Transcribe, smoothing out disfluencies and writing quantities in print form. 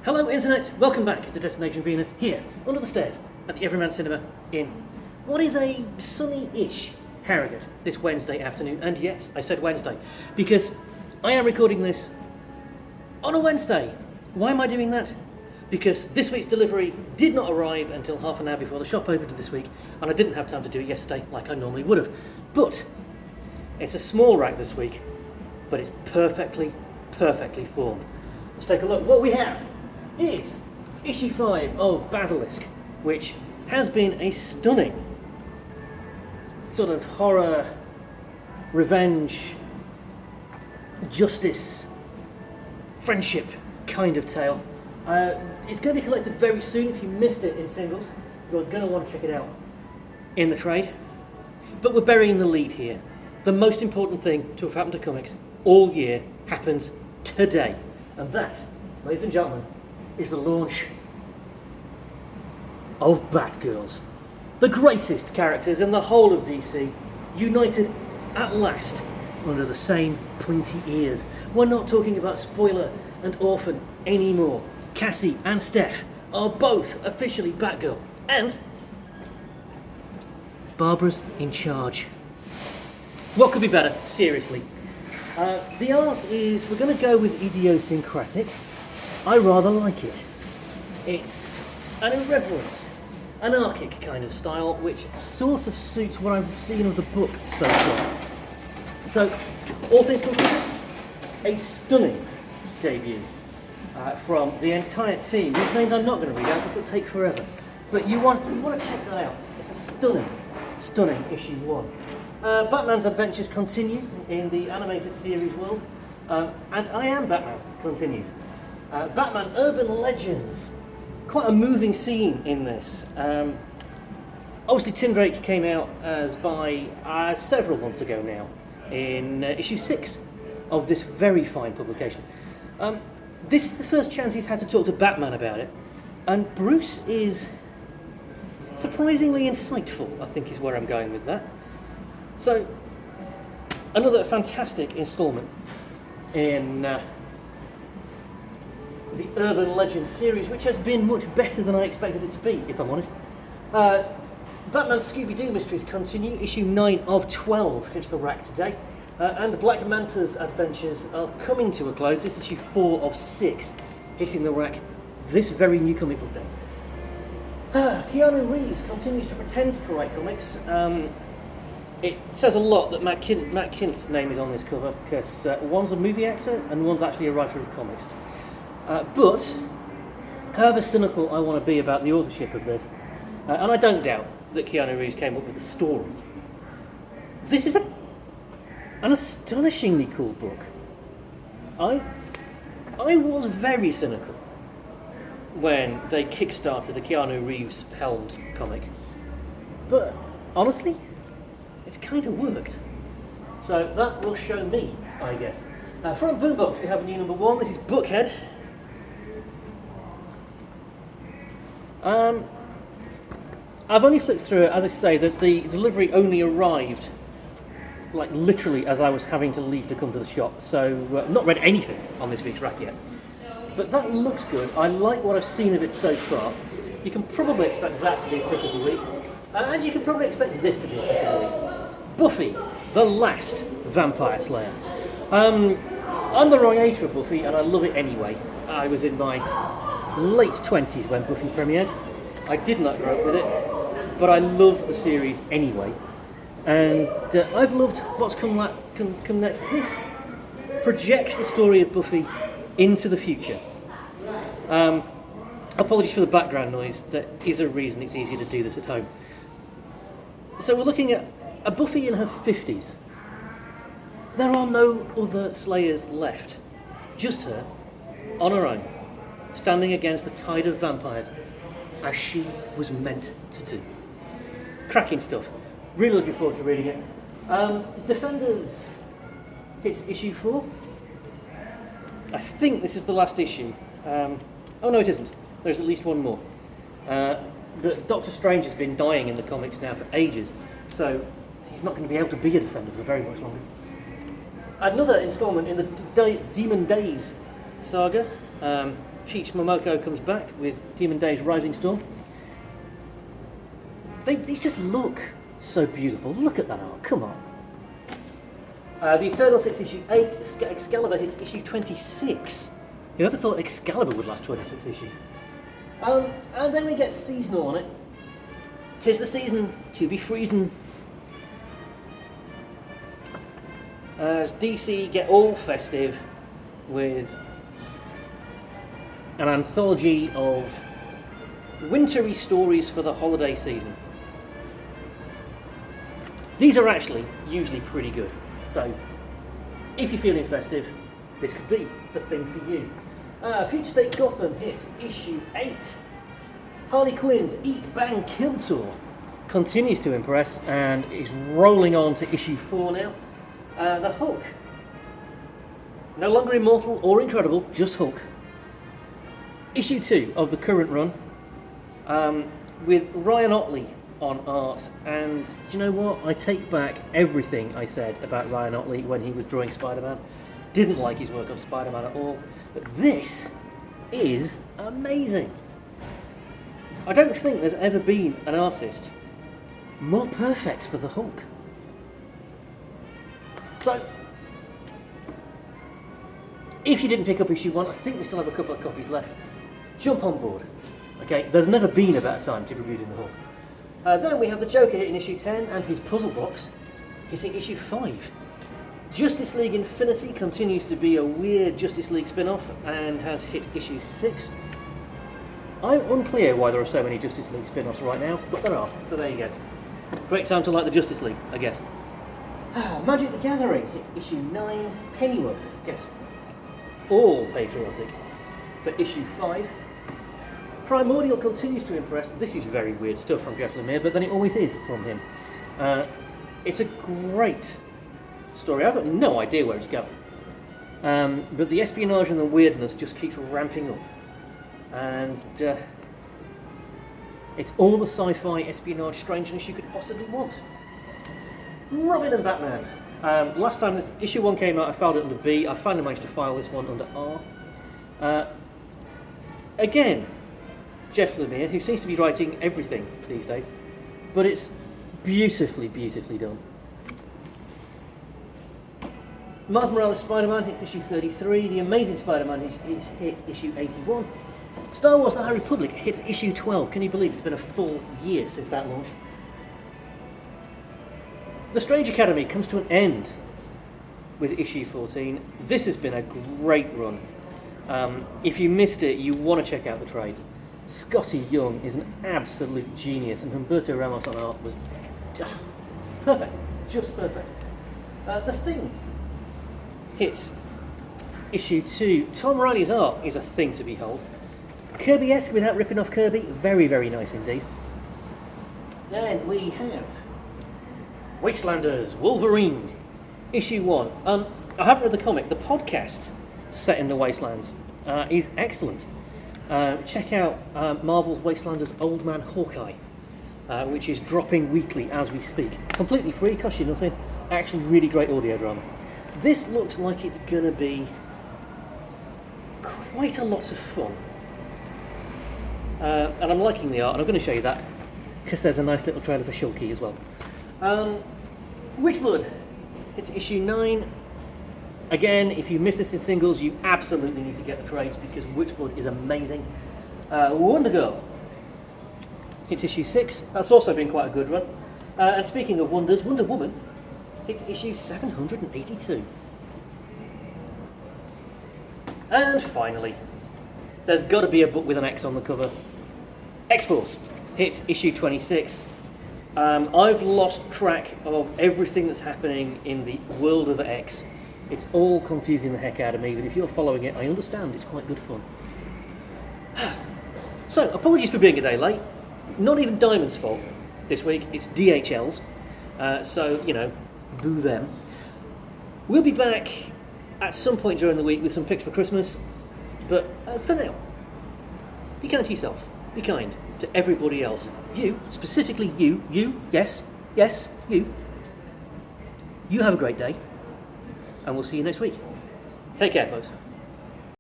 Hello Internet, welcome back to Destination Venus, here, under the stairs, at the Everyman Cinema in what is a sunny-ish Harrogate this Wednesday afternoon. And yes, I said Wednesday, because I am recording this on a Wednesday. Why am I doing that? Because this week's delivery did not arrive until half an hour before the shop opened this week, and I didn't have time to do it yesterday like I normally would have. But it's a small rack this week, but it's perfectly formed. Let's take a look. What we have is issue 5 of Basilisk, which has been a stunning sort of horror, revenge, justice, friendship kind of tale. It's going to be collected very soon. If you missed it in singles, you're going to want to check it out in the trade. But we're burying the lead here. The most important thing to have happened to comics all year happens today. And that, ladies and gentlemen, is the launch of Batgirls. The greatest characters in the whole of DC, united at last under the same pointy ears. We're not talking about Spoiler and Orphan anymore. Cassie and Steph are both officially Batgirl, and Barbara's in charge. What could be better, seriously? The art is, we're going to go with idiosyncratic. I rather like it. It's an irreverent, anarchic kind of style, which sort of suits what I've seen of the book so far. So, all things considered, a stunning debut from the entire team, whose names I'm not going to read out because it'll take forever. But you want to check that out. It's a stunning issue 1. Batman's adventures continue in the animated series world, and I Am Batman continues. Batman Urban Legends, quite a moving scene in this. Obviously Tim Drake came out as by several months ago now, in issue 6 of this very fine publication. This is the first chance he's had to talk to Batman about it, and Bruce is surprisingly insightful, I think is where I'm going with that. So, another fantastic instalment in the Urban Legends series, which has been much better than I expected it to be, if I'm honest. Batman's Scooby-Doo mysteries continue. Issue 9 of 12 hits the rack today. And Black Manta's adventures are coming to a close. This is issue 4 of 6 hitting the rack this very new comic book day. Keanu Reeves continues to pretend to write comics. It says a lot that Matt Kint's name is on this cover, because one's a movie actor and one's actually a writer of comics. But, however cynical I want to be about the authorship of this, and I don't doubt that Keanu Reeves came up with the story, this is an astonishingly cool book. I was very cynical when they kickstarted a Keanu Reeves helmed comic, but honestly, it's kind of worked. So that will show me, I guess. From Boombox we have a new number 1. This is Bookhead. I've only flipped through it, as I say, that the delivery only arrived like literally as I was having to leave to come to the shop, so I've not read anything on this week's rack yet. But that looks good. I like what I've seen of it so far. You can probably expect that to be a pick of the week, and you can probably expect this to be a pick of the week. Buffy, the last vampire slayer. I'm the wrong age for Buffy, and I love it anyway. I was in my late 20s when Buffy premiered. I did not grow up with it, but I love the series anyway. And I've loved what's come next. This projects the story of Buffy into the future. Apologies for the background noise. There is a reason it's easier to do this at home. So we're looking at a Buffy in her 50s. There are no other Slayers left. Just her, on her own, standing against the tide of vampires, as she was meant to do. Cracking stuff. Really looking forward to reading it. Defenders hits issue 4. I think this is the last issue. Oh no, it isn't. There's at least one more. But Doctor Strange has been dying in the comics now for ages, so he's not going to be able to be a Defender for very much longer. Another instalment in the Demon Days saga. Peach Momoko comes back with Demon Days Rising Storm. These just look so beautiful. Look at that art, come on. The Eternals hits issue 8, Excalibur hits issue 26. Whoever thought Excalibur would last 26 issues? And then we get seasonal on it. 'Tis the season to be freezing. As DC get all festive with an anthology of wintry stories for the holiday season. These are actually usually pretty good, so if you're feeling festive, this could be the thing for you. Future State Gotham hits issue 8. Harley Quinn's Eat, Bang, Kill tour continues to impress and is rolling on to issue 4 now. The Hulk, no longer immortal or incredible, just Hulk. Issue 2 of the current run, with Ryan Otley on art, and do you know what? I take back everything I said about Ryan Otley when he was drawing Spider-Man. Didn't like his work on Spider-Man at all, but this is amazing. I don't think there's ever been an artist more perfect for the Hulk. So, if you didn't pick up issue 1, I think we still have a couple of copies left. Jump on board. Okay, there's never been a better time to be reading the Hulk. Then we have the Joker hitting issue 10 and his puzzle box hitting issue 5. Justice League Infinity continues to be a weird Justice League spin-off and has hit issue 6. I'm unclear why there are so many Justice League spin-offs right now, but there are, so there you go. Great time to like the Justice League, I guess. Magic the Gathering hits issue 9. Pennyworth gets all patriotic for issue 5. Primordial continues to impress. This is very weird stuff from Jeff Lemire, but then it always is from him. It's a great story. I've got no idea where it's going. But the espionage and the weirdness just keeps ramping up. And it's all the sci-fi espionage strangeness you could possibly want. Robin and Batman. Last time this issue 1 came out, I filed it under B. I finally managed to file this one under R. Again, Jeff Lemire, who seems to be writing everything these days, but it's beautifully, beautifully done. Miles Morales' Spider-Man hits issue 33. The Amazing Spider-Man hits issue 81. Star Wars The High Republic hits issue 12. Can you believe it's been a full year since that launch? The Strange Academy comes to an end with issue 14. This has been a great run. If you missed it, you want to check out the trades. Scotty Young is an absolute genius, and Humberto Ramos on art was perfect, just perfect. The Thing hits issue 2. Tom Riley's art is a thing to behold. Kirby-esque without ripping off Kirby, very, very nice indeed. Then we have Wastelanders Wolverine, issue 1. I haven't read the comic. The podcast set in the Wastelands is excellent. Check out Marvel's Wastelanders Old Man Hawkeye, which is dropping weekly as we speak. Completely free, costs you nothing. Actually, really great audio drama. This looks like it's going to be quite a lot of fun. And I'm liking the art, and I'm going to show you that because there's a nice little trailer for Shulky as well. Witchblood, it's issue 9. Again, if you missed this in singles, you absolutely need to get the trades because Witchblood is amazing. Wonder Girl, it's issue 6. That's also been quite a good run. And speaking of wonders, Wonder Woman, it's issue 782. And finally, there's got to be a book with an X on the cover. X-Force hits issue 26. I've lost track of everything that's happening in the world of X. It's all confusing the heck out of me, but if you're following it, I understand it's quite good fun. So, apologies for being a day late. Not even Diamond's fault this week, it's DHL's. So, you know, boo them. We'll be back at some point during the week with some picks for Christmas, but for now, be kind to yourself. Be kind to everybody else. You, specifically you, yes, you. You have a great day, and we'll see you next week. Take care, folks.